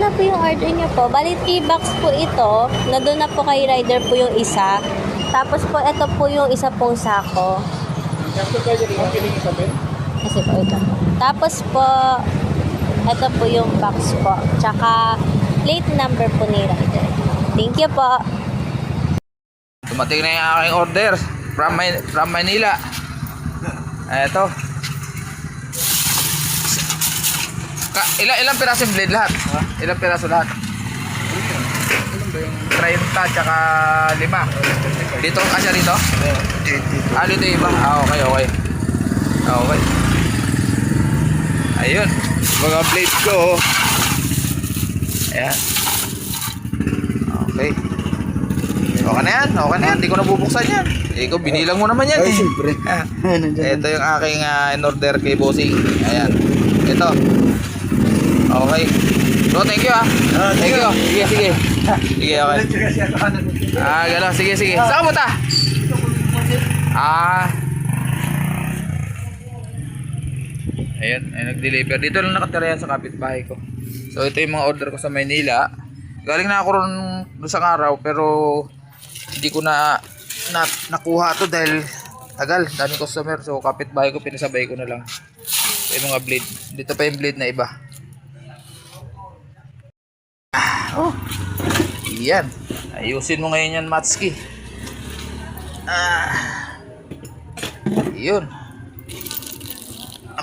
na po yung order niyo po. Bali 3 box po ito. Nandun na po kay rider po yung isa. Tapos po, ito po yung isa pong sako. Kasi po ito. Tapos po, ito po yung box po. Tsaka plate number po ni rider. Thank you po. Dumating na yung aking order from Manila. Eto. Ilang piraso yung blade lahat? Ilang piraso lahat? 30 tsaka 5. Dito? Asya dito? Dito iba? Okay. Okay. Ayun. Mga blade ko. Ayan. Okay. Okay na yan. Hindi ko nabubuksan yan. Ikaw, binilang mo naman yan. Ay, siyempre. Ito yung aking in-order kay Bossing. Ayan. Ito. Okay. So, thank you Thank you. Sige. Sige, okay. Gano'n. Sige. Saan ka punta? Ayan, ay nag-deliver. Dito lang nakatira yan sa kapitbahay ko. So, ito yung mga order ko sa Maynila. Galing na ako ron sa araw, pero hindi ko na nakuha to dahil tagal, daming customer. So, kapitbahay ko, pinasabay ko na lang. Ito yung mga blade. Dito pa yung blade na iba. Yan. Ayusin mo ngayon yan, Matski. Yun.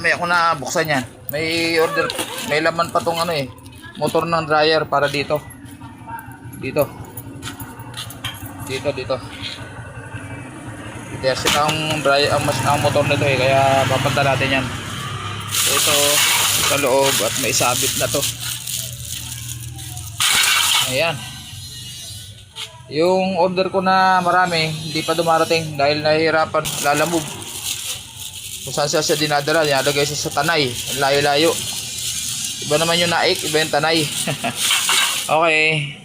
May ako na buksan yan. May order, may laman pa tong motor ng dryer para dito. Dito. Itersin ang dryer, ang motor nito kaya papunta natin yan. So ito sa loob at may sabit na to. Ayan. Yung order ko na marami, hindi pa dumarating dahil nahihirapan, lalamove. Kung saan siya dinadala, dinadagay siya sa Tanay, layo-layo. Iba naman yung Naik, iba yung Tanay. Okay.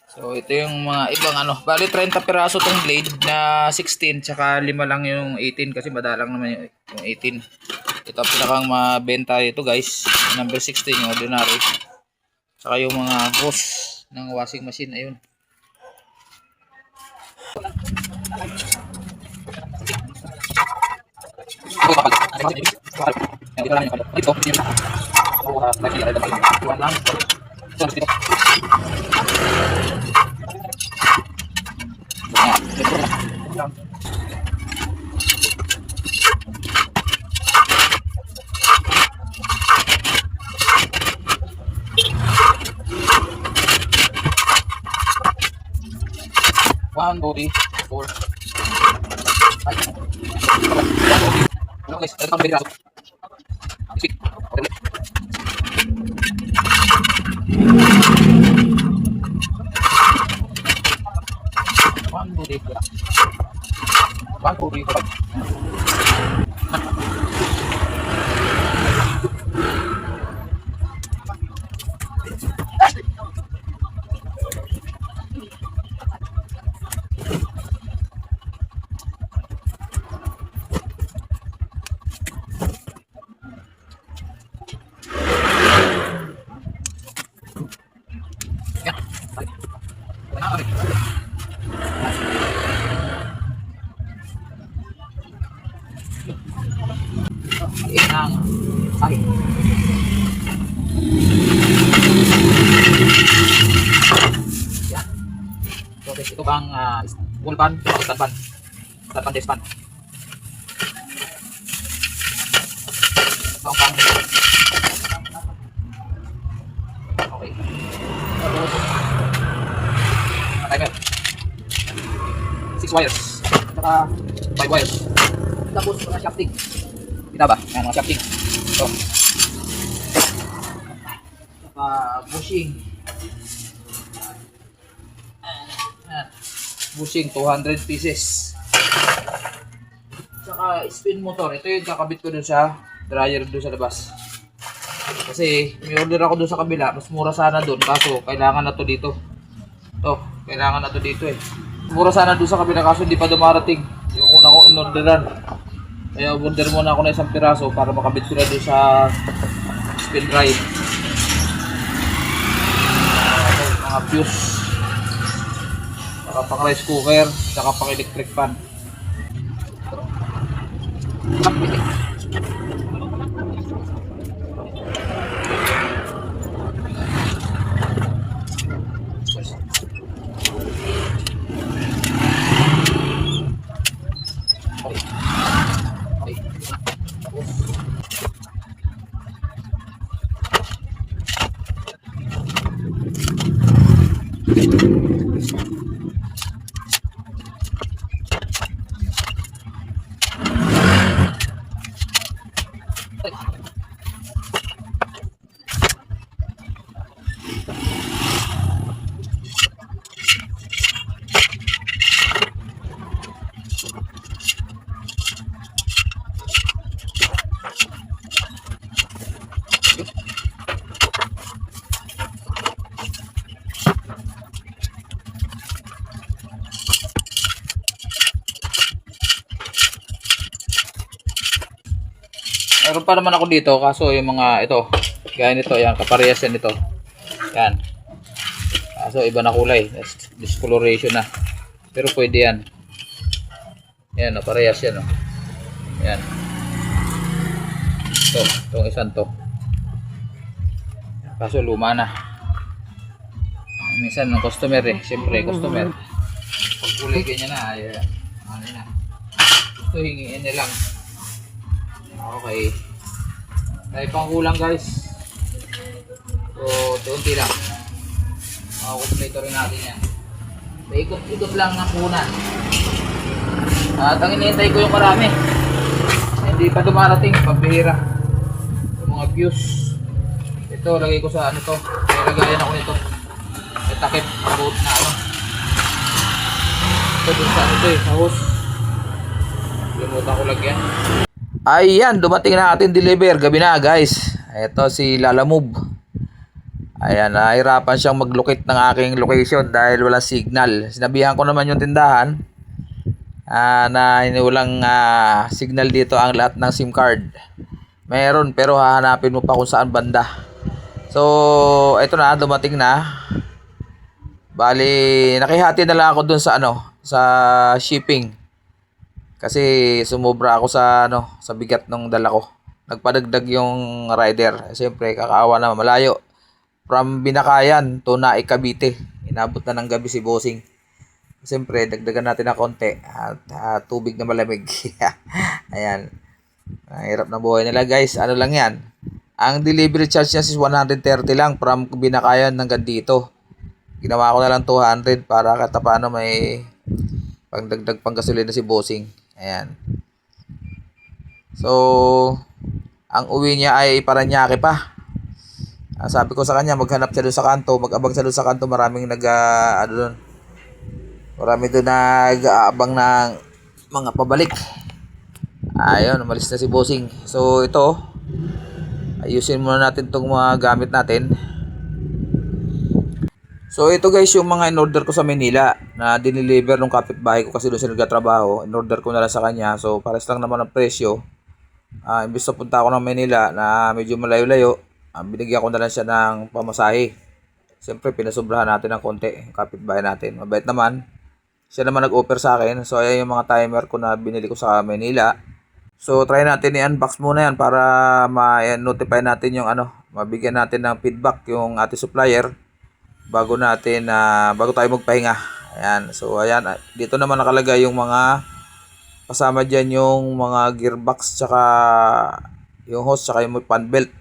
So ito yung mga ibang bali 30 piraso tong blade na 16, tsaka 5 lang yung 18 kasi madalang naman yung 18. Ito ang pinakang mabenta ito guys, number 16 yung ordinary. Saka yung mga hose ng washing machine, ayun. One, two, three, four, five. Ano guys? Ito ang piraso. Six. One, two, three, four. One, two, three, four. Ang sakit. Yan. So, ito bang full pan o stand pan? Stand pan, desk pan. Ito ang pan. Okay. Timer. 6 wires. Saka 5 wires. Tapos mga shafting. Kita ba? Yan, mga shafting. Ito. Saka bushing. Bushing, 200 pieces. Saka spin motor. Ito yung kakabit ko dun sa dryer dun sa labas. Kasi may order ako dun sa kabila. Mas mura sana dun. Kaso kailangan na to dito. Ito, kailangan na to dito eh. Mura sana dun sa kabila kaso hindi pa dumarating. Yung una kong in-orderan. Kaya order muna ako na isang piraso para makabit ko na doon sa spin drive. fuse. Saka pang rice cooker, saka pang electric fan. Meron pa naman ako dito, kaso yung mga ito, gaya nito, yan, kaparehas yan ito. Yan. Kaso iba na kulay, discoloration na. Pero pwede yan. Yan, parehas yan, oh. Yan. Itong isang to. Kaso luma na. Minsan ng customer siyempre customer. Pag kulay ganyan na, ayan. Ano na. Ito hingiin nilang. Okay. Tayo pang kulang guys. So, tunti lang. Makakumpleto rin natin yan. Ikot-ikot lang ng punan. At ang inihintay ko yung marami. Hindi pa dumarating, pambihira. Yung mga fuse. Ito, lagay ko sa ano to. Lagayan ako nito. May takip, mabuot na ano. Ito dun sa ano to sa hose. Limutan ko lagyan. Ayan, dumating na ating deliver. Gabi na guys. Ito si Lalamove. Ayan, nahirapan siyang mag-locate ng aking location dahil walang signal. Sinabihan ko naman yung tindahan na walang signal dito ang lahat ng SIM card. Meron pero hahanapin mo pa kung saan banda. So, ito na, dumating na. Bali, nakihati na lang ako dun sa sa shipping. Kasi sumobra ako sa sa bigat ng dala ko. Nagpadagdag yung rider. Siyempre, kakaawa na malayo. From Binakayan to Naik, Cavite. Inabot na ng gabi si Bossing. Siyempre, dagdagan natin na konti at tubig na malamig. Ayan. Hirap na buhay nila guys. Ano lang yan. Ang delivery charge niya is 130 lang from Binakayan hanggang dito. Ginawa ko na lang 200 para kahit paano may pangdagdag pang gasolina si Bossing. Ayan. So, ang uwi niya ay Paranaque pa. Sabi ko sa kanya, maghanap siya doon sa kanto, mag-abang siya doon sa kanto, maraming marami doon nag-aabang ng mga pabalik. Ayun, umalis na si Bossing. So, ito, ayusin muna natin itong mga gamit natin. So ito guys yung mga in-order ko sa Manila na dineliver ng kapitbahay ko kasi doon siya nagtatrabaho. In-order ko na lang sa kanya. So pares lang naman ang presyo. Imbis na punta ako ng Manila na medyo malayo-layo, binigyan ko na lang siya ng pamasahe. Siyempre pinasobrahan natin ng konti yung kapitbahay natin. Mabait naman. Siya naman nag-offer sa akin. So ayan yung mga timer ko na binili ko sa Manila. So try natin i-unbox muna yan para ma-notify natin yung mabigyan natin ng feedback yung ating supplier. Bago tayo magpahinga. Ayan. So ayan, dito naman nakalagay yung mga kasama diyan, yung mga gearbox tsaka yung hose tsaka yung fan belt.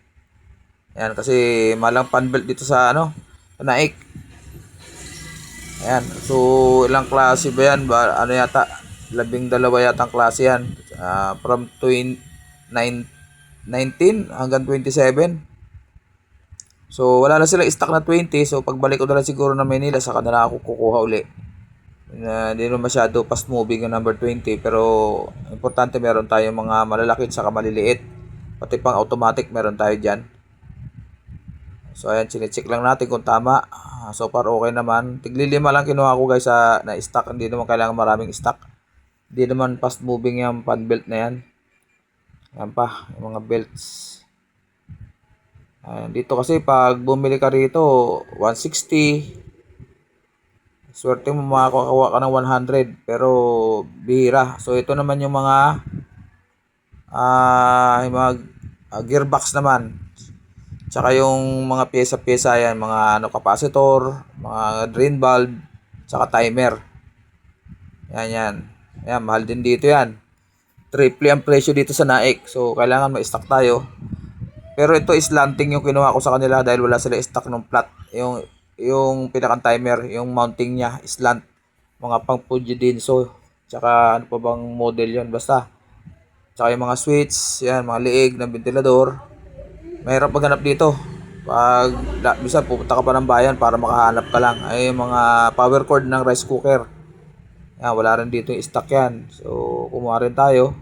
Ayan, kasi malang fan belt dito sa Naik. Ayan. So ilang klase ba yan? Yata 12 yata ang klase yan. From 19 hanggang 27. So, wala na silang stock na 20. So, pagbalik ko na lang siguro na Manila, saka na lang ako kukuha uli. Hindi naman masyado fast moving yung number 20. Pero, importante meron tayong mga malalaki saka maliliit. Pati pang automatic meron tayo dyan. So, ayan, chinecheck lang natin kung tama. So far, okay naman. Tigli-5 lang kinuha ko guys na stock. Hindi naman kailangan maraming stock. Hindi naman fast moving yung fan belt na yan. Yan pa, yung mga belts. Dito kasi pag bumili ka rito 160, Swerte mo makakuha ka ng 100 pero bihira. So ito naman yung mga yung mga gearbox naman. Tsaka yung mga pyesa-pyesa yan, mga ano, capacitor, mga drain valve, tsaka timer. Yan. Ayan, mahal din dito yan. Triple ang presyo dito sa Naik. So kailangan ma-stock tayo. Pero ito is slanting yung kinuha ko sa kanila dahil wala sila stock ng flat. Yung pinakang timer, yung mounting niya, slant. Mga pang Fuji din. So, tsaka ano pa bang model yon basta. Tsaka yung mga switch, yan, mga liig ng ventilador. Mahirap maghanap dito. Pag bisa pupunta ka pa ng bayan para makahanap ka lang. Ay yung mga power cord ng rice cooker. Yan, wala rin dito yung stock yan. So, kumuha rin tayo.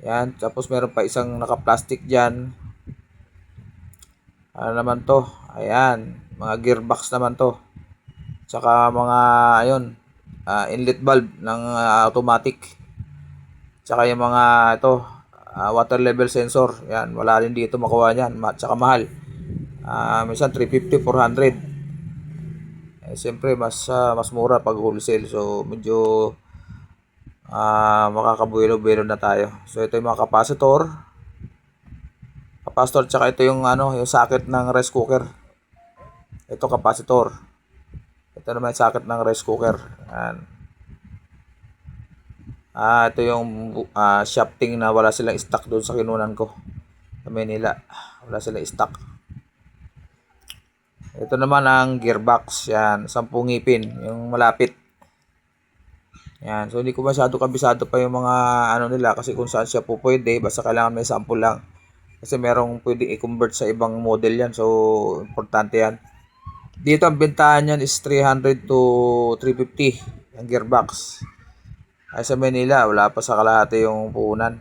Yan, tapos meron pa isang naka-plastic dyan. Ano naman to? Ayan, mga gearbox naman to. Tsaka mga, ayun, inlet valve ng automatic. Tsaka yung mga, ito, water level sensor. Yan, wala rin dito makuha yan. Tsaka mahal. Minsan 350, 400. Siyempre, mas mura pag wholesale. So, medyo makakabuelo-buelo na tayo. So, ito yung mga capacitor. Tsaka ito yung yung socket ng rice cooker. Ito capacitor. Ito naman yung socket ng rice cooker. Yan. Ito yung shafting na wala silang stock doon sa kinunan ko sa Manila. Wala silang stock. Ito naman ang gearbox. Yan, 10 ngipin, yung malapit. Yan, so hindi ko masyado kabisado pa yung mga nila kasi kung saan siya po pwede, basta kailangan may sample lang. Kasi merong pwede i-convert sa ibang model yan, so importante yan. Dito ang bentahan yan is 300 to 350 ang gearbox. Ay sa Manila, wala pa sa kalahati yung puhunan.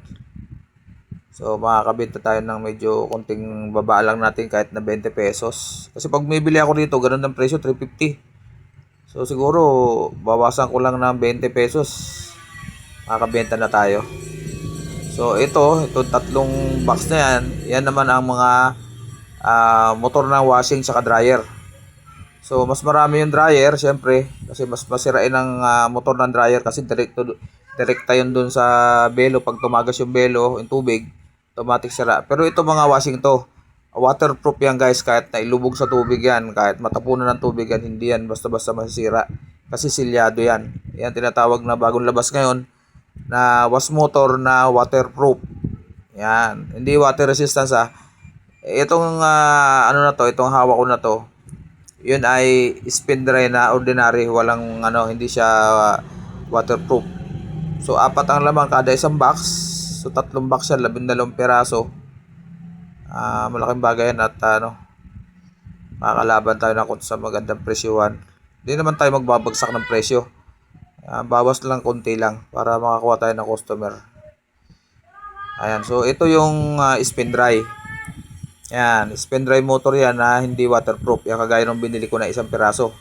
So makakabenta tayo ng medyo konting baba lang natin kahit na 20 pesos. Kasi pag bibili ako dito, ganun ang presyo, 350. So siguro bawasan ko lang ng 20 pesos. Makakabenta na tayo. So itong tatlong box na yan, yan naman ang mga motor ng washing saka dryer. So mas marami yung dryer syempre kasi mas masirain ang motor ng dryer kasi direkta yun dun sa belo. Pag tumagas yung belo, yung tubig, automatic sira. Pero ito mga washing to, waterproof yan guys, kahit na ilubog sa tubig yan, kahit matapunan ng tubig yan, hindi yan basta-basta masisira. Kasi silyado yan. Yan tinatawag na bagong labas ngayon na wash motor na waterproof. Yan, hindi water resistance Itong na to, itong hawak ko na to, yun ay spin dry na ordinary, walang hindi siya waterproof. So 4 ang laman kada isang box. So 3 box yan, 12 piraso. Malaking bagay yan at makakalaban tayo na kung sa magandang presyuhan. Hindi naman tayo magbabagsak ng presyo. Bawas lang konti lang para makakuha tayo ng customer. Ayan, so ito yung spin dry. Yan, spin dry motor yan na hindi waterproof. Yan kagaya nung binili ko na 1 piraso.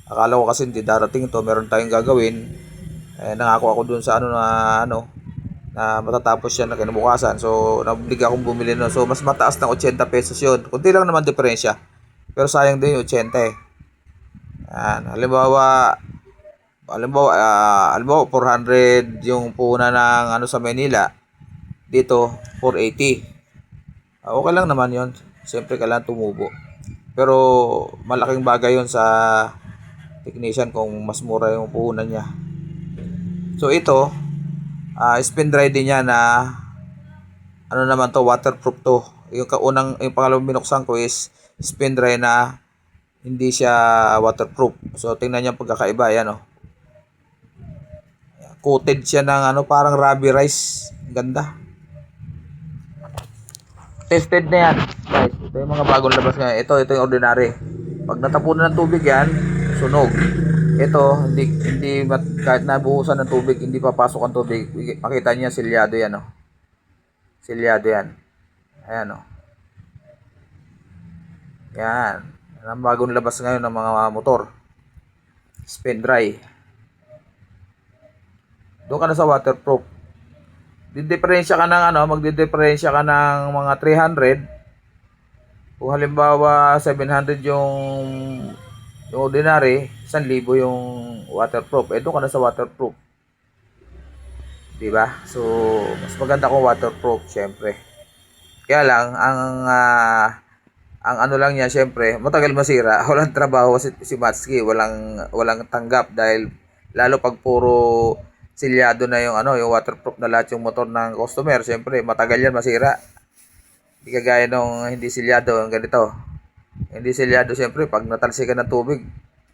Akala ko kasi hindi darating ito, meron tayong gagawin. Nangako ako dun sa na matatapos yan na kinabukasan. So, nabili akong bumili nun. So, mas mataas ng 80 pesos yun. Kunti lang naman diferensya. Pero sayang din yung 80 Yan. Halimbawa 400 yung puhunan ng sa Manila. Dito, 480. Okay lang naman yon. Siyempre kailangan tumubo. Pero malaking bagay yon sa technician kung mas mura yung puhunan niya. So ito, spin dry din niya na naman to, waterproof to. Yung pangalawang binuksan ko is spin dry na hindi siya waterproof. So tingnan niyo ang pagkakaiba, yan coated siya ng parang rubber rice. Ganda. Tested na yan, guys. Ito yung mga bagong labas ngayon. Ito yung ordinary. Pag natapunan ng tubig yan, sunog. Ito, hindi kahit nabuhusan ng tubig, hindi papasok ang tubig. Makita niyo silyado yan, Silyado yan. Ayan, Yan. Yan ang bagong labas ngayon ng mga motor. Spin dry. Doon ka na sa waterproof. Magdidiferensya ka ng mga 300. Kung halimbawa 700 yung Yung ordinary, 1,000 yung waterproof. Ito ka na sa waterproof. 'Di ba? So, mas maganda kung waterproof, syempre. Kaya lang, ang ano lang niya, syempre, matagal masira. Walang trabaho si Matsuki. Walang tanggap dahil lalo pag puro silyado na yung ano, yung waterproof na lahat yung motor ng customer. Syempre, matagal yan masira. Hindi kagaya nung hindi silyado, ang ganito. Hindi silyado, syempre, pag natalsikan ng tubig,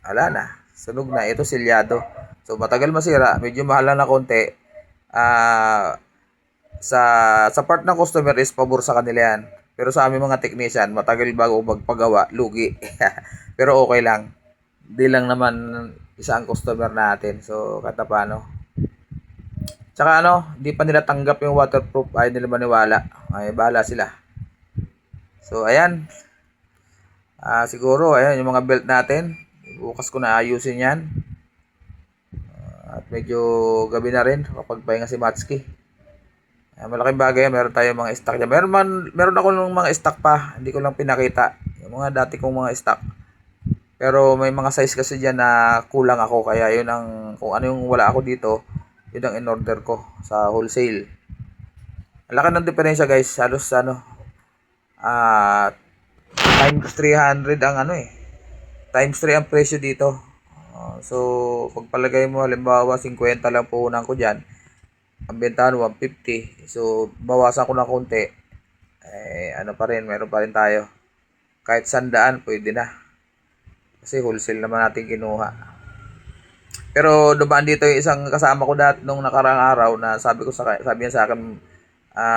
ala na, sunog na. Ito silyado. So, matagal masira. Medyo mahal na konti. Ah, sa part ng customer is pabor sa kanila yan. Pero sa aming mga technician, matagal bago magpagawa, lugi. Pero okay lang. Di lang naman isa ang customer natin. So, kata paano. Tsaka ano, di pa nila tanggap yung waterproof. Ayaw nila maniwala. Ay, bahala sila. So, ayan. Siguro, ayan, yung mga belt natin. Bukas ko na ayusin yan. At medyo gabi na rin kapag pahinga si Matsuki. Malaking bagay, meron tayong mga stock dyan. Meron ako ng mga stock pa, hindi ko lang pinakita. Yung mga dati kong mga stock. Pero may mga size kasi dyan na kulang ako, kaya yun ang, kung ano yung wala ako dito, yun ang in-order ko sa wholesale. Ang laki ng diferensya guys, halos ano, times 300 ang ano times 3 ang presyo dito. So, pagpalagay mo, halimbawa 50 lang puhunan ko dyan, ang bentahan 150. So, bawasan ko na konti. Ano pa rin, meron pa rin tayo. Kahit 100, pwede na. Kasi wholesale naman natin kinuha. Pero dumaan dito yung isang kasama ko dati nung nakarang araw na sabi niya sa akin,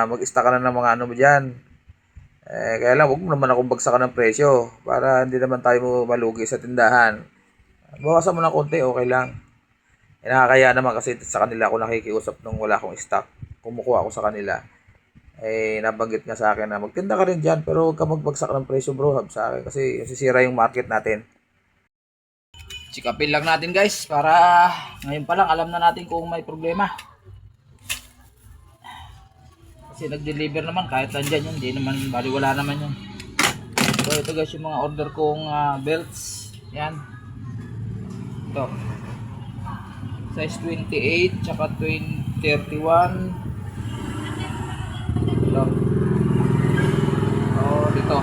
mag-stock ka na ng mga ano mo diyan. Kaya lang, huwag mo naman akong bagsakan ng presyo para hindi naman tayo malugi sa tindahan. Bawasan mo na konti, okay lang. Nakakaya naman kasi sa kanila ako nakikiusap nung wala akong stock. Kumukuha ako sa kanila. Nabanggit nga sa akin na magtinda ka rin dyan pero huwag ka magbagsak ng presyo bro, sa akin kasi sisira yung market natin. Sikapin lang natin guys para ngayon pa lang alam na natin kung may problema. Kasi nag-deliver naman kahit nandyan yun, hindi naman baliwala naman yun. So ito guys yung mga order kong belts. Yan. Ito. Size 28 tsaka 31. Ito. Dito.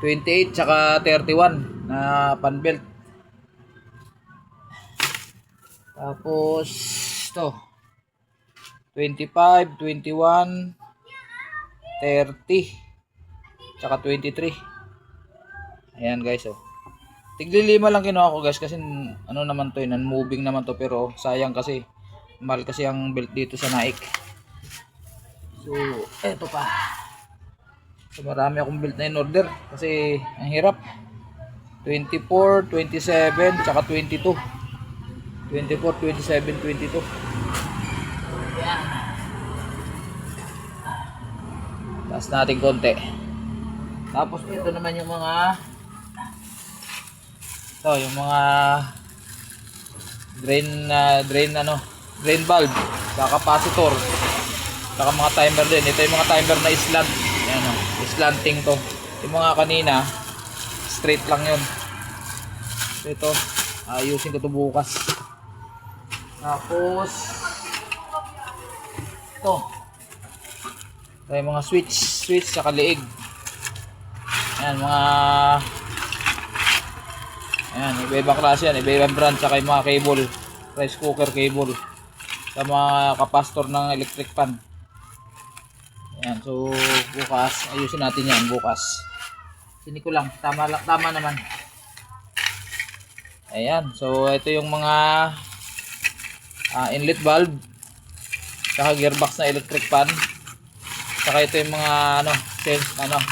28 tsaka 31 na pan belt. Tapos ito. 25, 21, 30 tsaka 23. Ayan guys Tigli 5 lang kinuha ko guys kasi ano naman to non-moving naman to pero sayang kasi mahal kasi ang belt dito sa Nike. So eto pa. So marami akong belt na in order kasi ang hirap. 24, 27 tsaka 22. 24, 27, 22. Yan. Taas natin konti. Tapos ito naman yung mga yung mga drain valve, saka capacitor, saka mga timer din. Ito yung mga timer na slant. Ayan slanting to. Yung mga kanina straight lang yun. So ito ayusin ko to bukas. Tapos ito yung mga switch saka leeg. Ayan iba-ibang klase yan, iba-ibang brand, saka yung mga cable, rice cooker cable sa mga kapastor ng electric pan. Ayan, so bukas ayusin natin yan bukas. Sini ko lang, tama naman. Ayan, so ito yung mga inlet valve, saka gearbox na electric pan, saka ito yung mga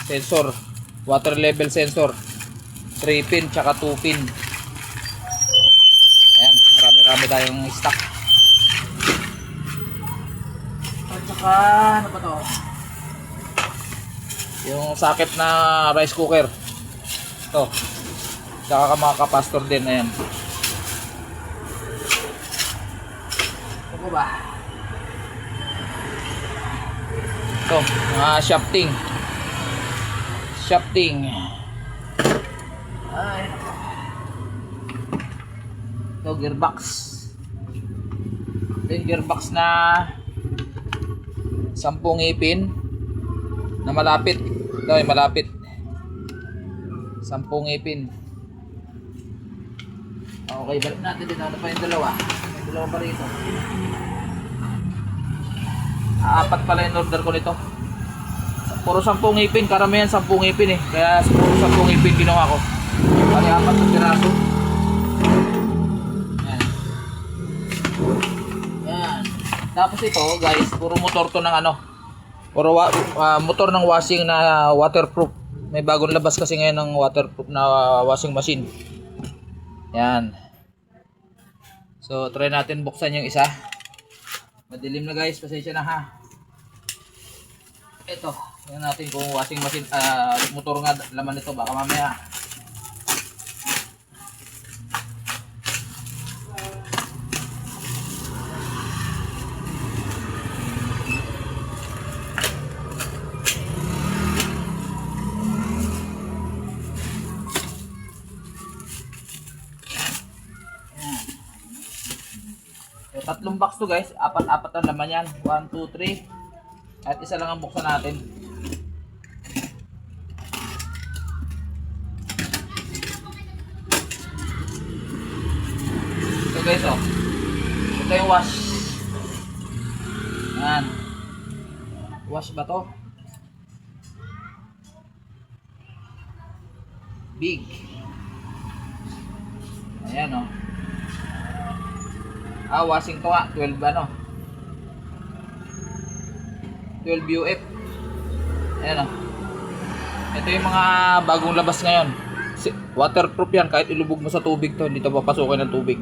sensor, water level sensor, 3 pin tsaka 2 pin. Ayan, marami tayong stock. At saka ano pa to, yung socket na rice cooker ito, tsaka mga kapastor din. Ayan, ito ba ito mga shafting. Ay. Ito, gearbox. Ito yung gearbox na 10 ngipin na malapit. Ito yung malapit. 10 ngipin. Okay, balik natin dito. Ano pa yung dalawa? May dalawa pa rito. Apat pala yung order ko nito. Puro 10 ngipin. Karamihan 10 ngipin eh. Kaya puro 10 ngipin ginawa ko. Kali 4 na piraso. Yan. Yan. Tapos ito guys, puro motor to ng ano. Puro motor ng washing na waterproof. May bagong labas kasi ngayon ng waterproof na washing machine. Yan. So, try natin buksan yung isa. Madilim na guys, pasensya na ha. Ito, yan natin kung washing machine, motor nga laman nito, baka mamaya. So, tatlong box to guys, apat-apat ang laman yan. 1, 2, 3. At isa lang ang buksan natin. Ito guys oh. Ito yung wash. Yan. Wash ba to? Big. Ayan oh. Washing to nga, 12 ano. 12 UF. Ayan o. Ito yung mga bagong labas ngayon. Waterproof yan, kahit ilubog mo sa tubig to, hindi to papasukin ng tubig.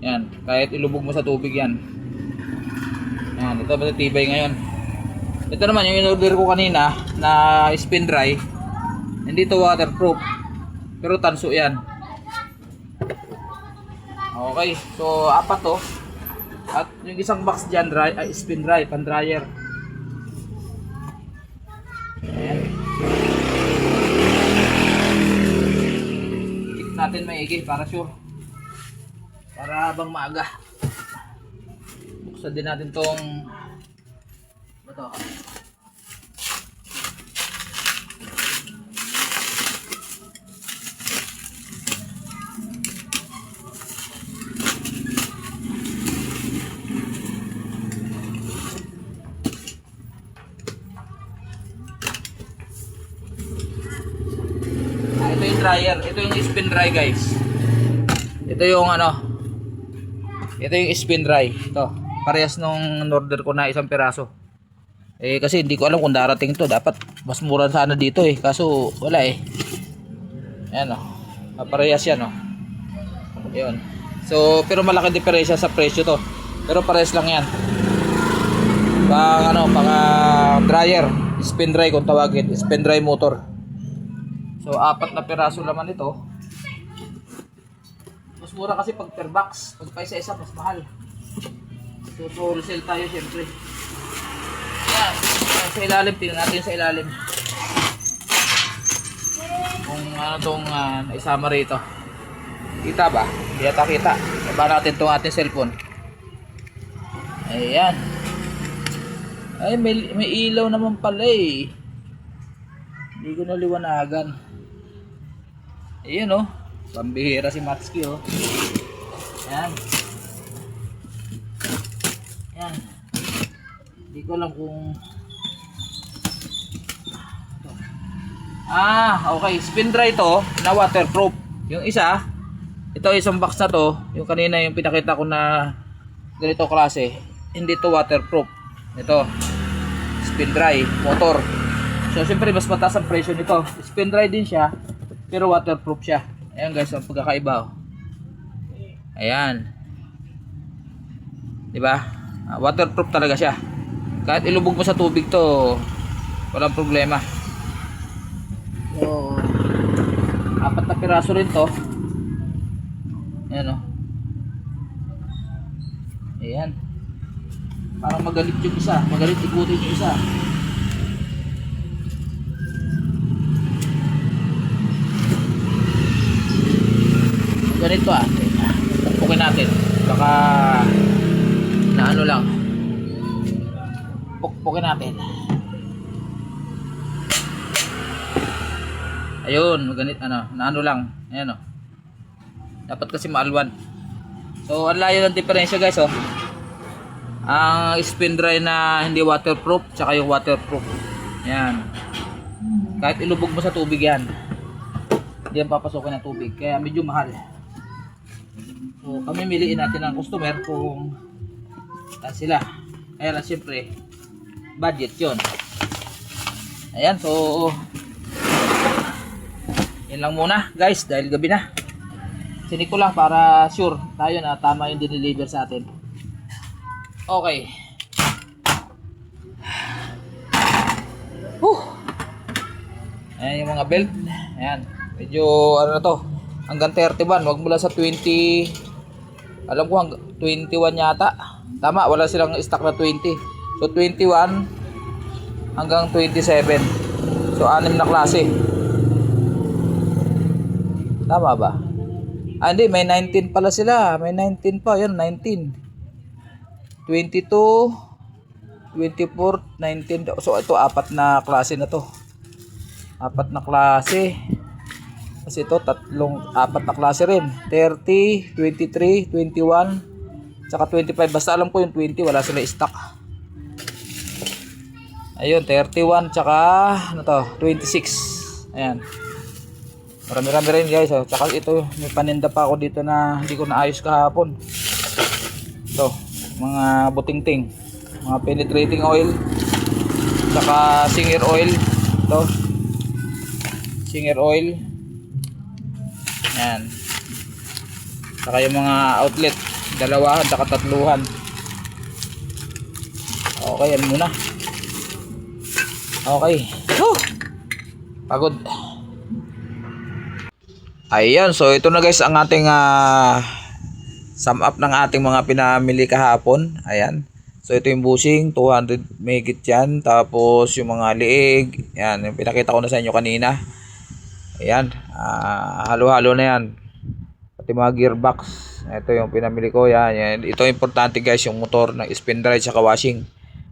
Yan, kahit ilubog mo sa tubig yan. Yan, ito matitibay ngayon. Ito naman yung in-order ko kanina na spin dry. Hindi to waterproof, pero tanso yan. Okay, so apat to. At yung isang box dyan, spin dry, pan dryer. Ayan. Check natin maigi para sure. Para habang maaga. Buksan din natin tong ito. Ito yung dryer, ito yung spin dry guys. Ito yung ano. Ito yung spin dry. Ito, parehas nung order ko na isang piraso. Eh kasi hindi ko alam kung darating to. Dapat mas mura sana dito eh. Kaso wala eh. Ayan oh. Parehas yan oh. Ayun. So pero malaki diferensya sa presyo to. Pero parehas lang yan. Pang ano, pang dryer, spin dry kung tawagin, spin dry motor. So, apat na piraso naman ito. Mas mura kasi pag per box. Pag pa isa-isa, mas mahal. So, wholesale tayo syempre. Yan. Sa ilalim, tingnan natin sa ilalim. Kung ano itong naisama rito. Kita ba? Hindi ata kita. Iba natin itong ating cellphone. Ayan. Ay, may ilaw naman pala eh. Hindi ko naliwanagan. Ayan oh, pambihira si Matsuki oh. Yan. Yan. Hindi ko alam kung okay, spin dry to na waterproof. Yung isa, ito isang box na to, yung kanina yung pinakita ko na ganito klase, hindi to waterproof. Ito, spin dry, motor. So siyempre mas mataas ang presyo nito. Spin dry din siya, pero waterproof siya. Ayan guys, ang pagkakaiba oh. Ayan. Diba? Waterproof talaga siya. Kahit ilubog mo sa tubig to, walang problema. So, apat na piraso rin to. Ayan oh. Ayan. Parang magalit yung isa. Magalit ikutin yung isa. ganito Pukin natin. Baka na ano lang. Pukin natin. Ayun, ganit na ano lang. Ayan Dapat kasi maalwan. So, ang layo ng diferensya guys Ang spin dry na hindi waterproof tsaka yung waterproof. Ayan. Kahit ilubog mo sa tubig yan, hindi yan papasukin ng tubig. Kaya medyo mahal. So, kami miliin natin ng customer kung sila. Kaya lang siyempre, budget yun. Ayan, so yun lang muna guys, dahil gabi na. Sinik ko lang para sure tayo na tama yung dineliver sa atin. Okay. Ayan yung mga belt. Ayan. Medyo ano na to. Hanggang 31. Wag mula sa 20. Alam ko hanggang 21 yata. Tama. Wala silang stock na 20. So 21 hanggang 27. So 6 na klase. Tama ba? Hindi. May 19 pala sila. May 19 pa. Ayan. 19. 22, 24, 19. So ito 4 na klase na to. 4 na klase. Kasi ito 4 na klase rin. 30, 23, 21, saka 25. Basta alam ko yung 20 wala sila stock. Ayun, 31 tsaka ano to, 26. Ayan. Marami-rami rin guys. Tsaka ito, may paninda pa ako dito na hindi ko naayos kahapon. Ito, mga butingting, mga penetrating oil, tsaka singer oil. Ito, singer oil. Yan. Saka yung mga outlet, 2 tsaka 3. Okay, yan muna. Okay. Pagod. Ayan, so ito na guys ang ating sum up ng ating mga pinamili kahapon. Ayan. So ito yung bushing, 200 megit yan. Tapos yung mga liig, yan, yung pinakita ko na sa inyo kanina. Ayan, halo-halo na yan. Pati mga gearbox. Ito yung pinamili ko, yan. Ito importante guys, yung motor ng spin dry tsaka washing.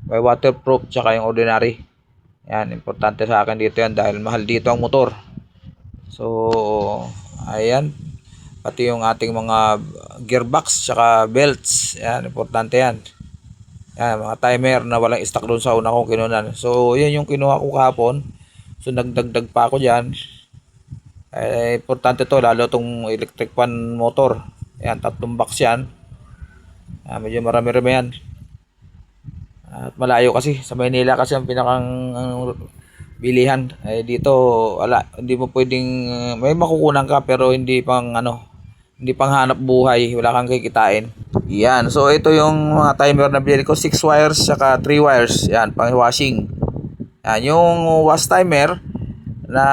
May waterproof tsaka yung ordinary. Yan, importante sa akin dito yan dahil mahal dito ang motor. So, ayan. Pati yung ating mga gearbox tsaka belts. Yan, importante yan. Yan, mga timer na walang stock doon sa una kong kinunan. So, yan yung kinuha ko kahapon. So, nagdagdag pa ako dyan. Importante to, lalo tong electric fan motor. Yan, 3 box yan. Medyo marami-rami yan. At malayo kasi. Sa Maynila kasi ang pinakang bilihan. Dito, wala. Hindi mo pwedeng, may makukunan ka pero hindi pang hindi pang hanap buhay, wala kang kikitain. Yan, so ito yung mga timer na binili ko, 6 wires saka 3 wires. Yan, pang washing. Yan, yung wash timer na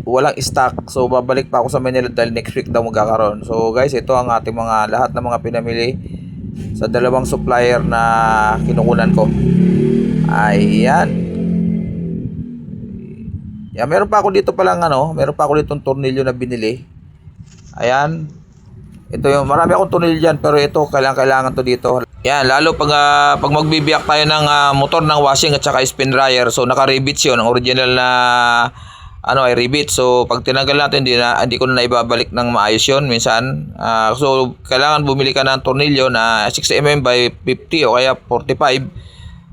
walang stock. So babalik pa ako sa Manila dahil next week daw magkakaroon. So guys, ito ang ating mga lahat ng mga pinamili sa 2 supplier na kinukunan ko. Ayan. Yan, meron pa ako dito palang meron pa ako ditong tornilyo na binili. Ayan. Ito yung marami akong tornilyo dyan pero ito kailangan to dito. Yan, lalo pag magbibiyak tayo ng motor ng washing at saka spin dryer. So naka-rivets yun, ang original na ay rivet. So pag tinanggal natin hindi ko na ibabalik ng maayos yun minsan. So kailangan bumili ka ng tornilyo na 6mm by 50 o kaya 45.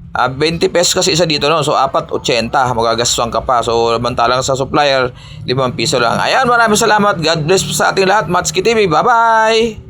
20 pesos kasi isa dito no. So 4.80 magagastuhan ka pa. So samantalang sa supplier 5 piso lang. Ayan, maraming salamat. God bless sa ating lahat. Matsuki TV. Bye-bye.